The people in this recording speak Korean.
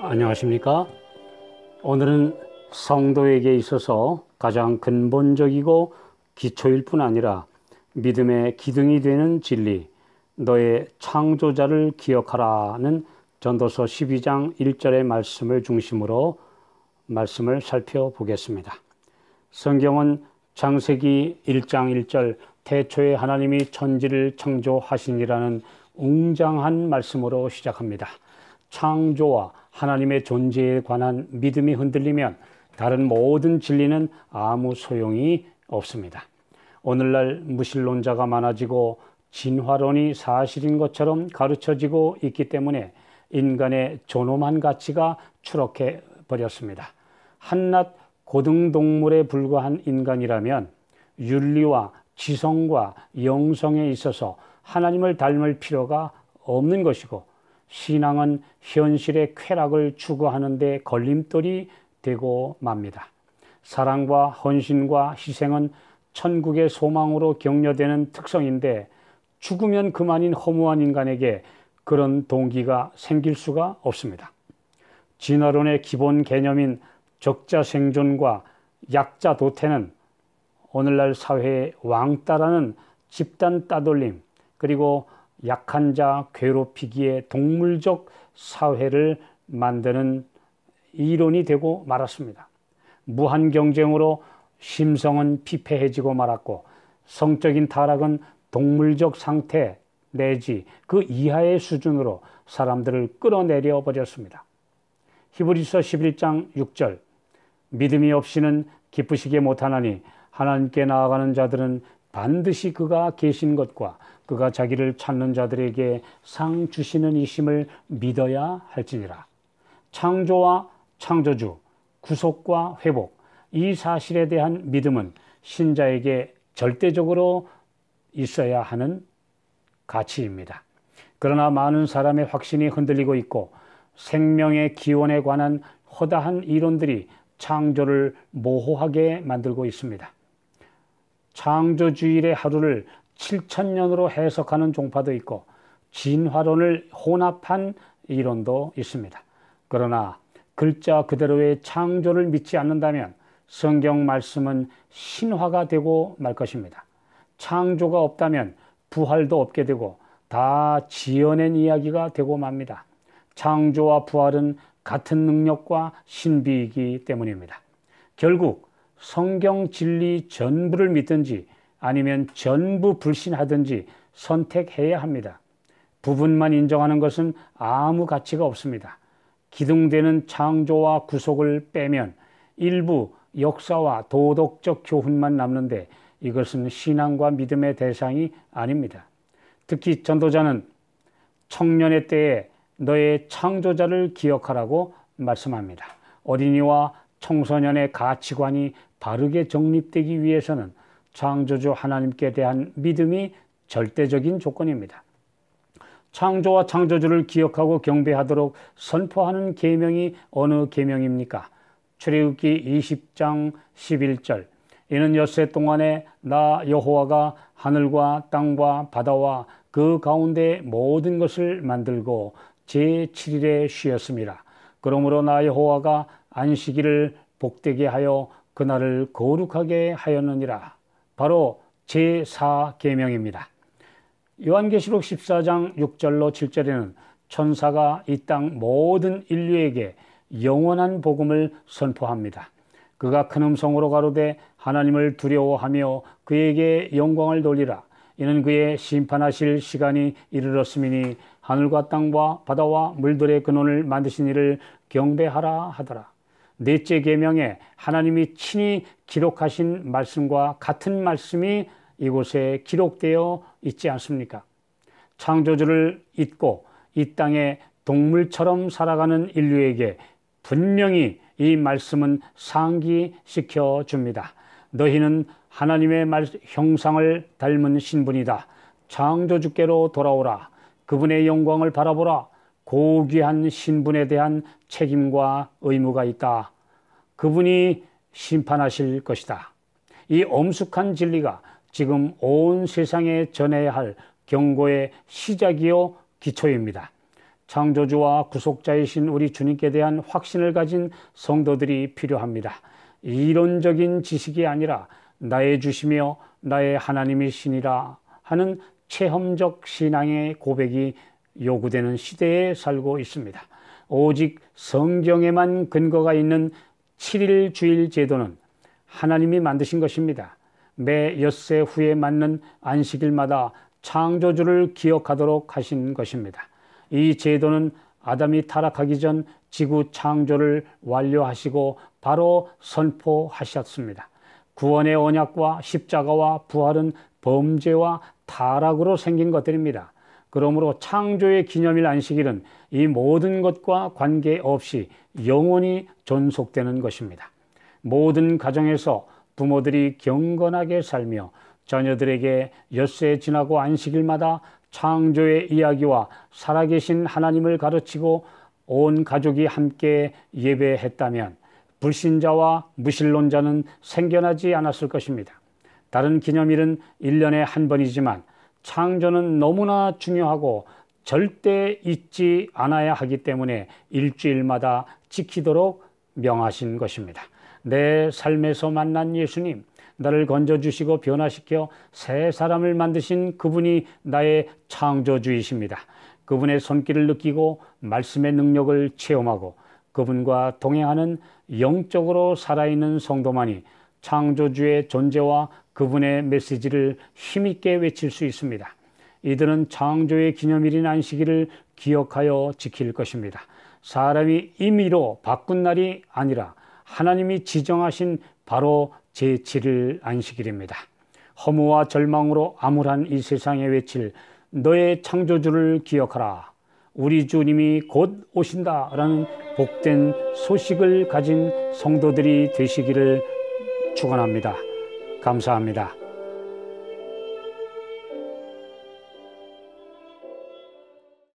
안녕하십니까? 오늘은 성도에게 있어서 가장 근본적이고 기초일 뿐 아니라 믿음의 기둥이 되는 진리, 너의 창조자를 기억하라는 전도서 12장 1절의 말씀을 중심으로 말씀을 살펴보겠습니다. 성경은 창세기 1장 1절 태초에 하나님이 천지를 창조하시니라는 웅장한 말씀으로 시작합니다. 창조와 하나님의 존재에 관한 믿음이 흔들리면 다른 모든 진리는 아무 소용이 없습니다. 오늘날 무신론자가 많아지고 진화론이 사실인 것처럼 가르쳐지고 있기 때문에 인간의 존엄한 가치가 추락해 버렸습니다. 한낱 고등동물에 불과한 인간이라면 윤리와 지성과 영성에 있어서 하나님을 닮을 필요가 없는 것이고, 신앙은 현실의 쾌락을 추구하는 데 걸림돌이 되고 맙니다. 사랑과 헌신과 희생은 천국의 소망으로 격려되는 특성인데, 죽으면 그만인 허무한 인간에게 그런 동기가 생길 수가 없습니다. 진화론의 기본 개념인 적자 생존과 약자 도태는 오늘날 사회의 왕따라는 집단 따돌림, 그리고 약한 자 괴롭히기에 동물적 사회를 만드는 이론이 되고 말았습니다. 무한 경쟁으로 심성은 피폐해지고 말았고, 성적인 타락은 동물적 상태 내지 그 이하의 수준으로 사람들을 끌어내려 버렸습니다. 히브리서 11장 6절, 믿음이 없이는 기쁘시게 못하나니 하나님께 나아가는 자들은 반드시 그가 계신 것과 그가 자기를 찾는 자들에게 상 주시는 이심을 믿어야 할지니라. 창조와 창조주, 구속과 회복, 이 사실에 대한 믿음은 신자에게 절대적으로 있어야 하는 가치입니다. 그러나 많은 사람의 확신이 흔들리고 있고, 생명의 기원에 관한 허다한 이론들이 창조를 모호하게 만들고 있습니다. 창조주일의 하루를 7,000년으로 해석하는 종파도 있고, 진화론을 혼합한 이론도 있습니다. 그러나 글자 그대로의 창조를 믿지 않는다면 성경 말씀은 신화가 되고 말 것입니다. 창조가 없다면 부활도 없게 되고 다 지어낸 이야기가 되고 맙니다. 창조와 부활은 같은 능력과 신비이기 때문입니다. 결국 성경 진리 전부를 믿든지 아니면 전부 불신하든지 선택해야 합니다. 부분만 인정하는 것은 아무 가치가 없습니다. 기둥되는 창조와 구속을 빼면 일부 역사와 도덕적 교훈만 남는데, 이것은 신앙과 믿음의 대상이 아닙니다. 특히 전도자는 청년의 때에 너의 창조자를 기억하라고 말씀합니다. 어린이와 청소년의 가치관이 바르게 정립되기 위해서는 창조주 하나님께 대한 믿음이 절대적인 조건입니다. 창조와 창조주를 기억하고 경배하도록 선포하는 계명이 어느 계명입니까? 출애굽기 20장 11절, 이는 엿새 동안에 나 여호와가 하늘과 땅과 바다와 그 가운데 모든 것을 만들고 제7일에 쉬었습니다. 그러므로 나 여호와가 안식일을 복되게 하여 그날을 거룩하게 하였느니라. 바로 제4계명입니다. 요한계시록 14장 6절로 7절에는 천사가 이 땅 모든 인류에게 영원한 복음을 선포합니다. 그가 큰 음성으로 가로되 하나님을 두려워하며 그에게 영광을 돌리라. 이는 그의 심판하실 시간이 이르렀음이니 하늘과 땅과 바다와 물들의 근원을 만드신 이를 경배하라 하더라. 넷째 계명에 하나님이 친히 기록하신 말씀과 같은 말씀이 이곳에 기록되어 있지 않습니까? 창조주를 잊고 이 땅에 동물처럼 살아가는 인류에게 분명히 이 말씀은 상기시켜 줍니다. 너희는 하나님의 형상을 닮은 신분이다. 창조주께로 돌아오라. 그분의 영광을 바라보라. 고귀한 신분에 대한 책임과 의무가 있다. 그분이 심판하실 것이다. 이 엄숙한 진리가 지금 온 세상에 전해야 할 경고의 시작이요 기초입니다. 창조주와 구속자이신 우리 주님께 대한 확신을 가진 성도들이 필요합니다. 이론적인 지식이 아니라 나의 주시며 나의 하나님이시니라 하는 체험적 신앙의 고백이 요구되는 시대에 살고 있습니다. 오직 성경에만 근거가 있는 7일 주일 제도는 하나님이 만드신 것입니다. 매 엿새 후에 맞는 안식일마다 창조주를 기억하도록 하신 것입니다. 이 제도는 아담이 타락하기 전 지구 창조를 완료하시고 바로 선포하셨습니다. 구원의 언약과 십자가와 부활은 범죄와 타락으로 생긴 것들입니다. 그러므로 창조의 기념일 안식일은 이 모든 것과 관계없이 영원히 존속되는 것입니다. 모든 가정에서 부모들이 경건하게 살며 자녀들에게 엿새 지나고 안식일마다 창조의 이야기와 살아계신 하나님을 가르치고 온 가족이 함께 예배했다면 불신자와 무신론자는 생겨나지 않았을 것입니다. 다른 기념일은 1년에 한 번이지만 창조는 너무나 중요하고 절대 잊지 않아야 하기 때문에 일주일마다 지키도록 명하신 것입니다. 내 삶에서 만난 예수님, 나를 건져주시고 변화시켜 새 사람을 만드신 그분이 나의 창조주이십니다. 그분의 손길을 느끼고 말씀의 능력을 체험하고 그분과 동행하는 영적으로 살아있는 성도만이 창조주의 존재와 그분의 메시지를 힘있게 외칠 수 있습니다. 이들은 창조의 기념일인 안식일을 기억하여 지킬 것입니다. 사람이 임의로 바꾼 날이 아니라 하나님이 지정하신 바로 제7일 안식일입니다. 허무와 절망으로 암울한 이 세상에 외칠 너의 창조주를 기억하라. 우리 주님이 곧 오신다라는 복된 소식을 가진 성도들이 되시기를 축원합니다. 감사합니다.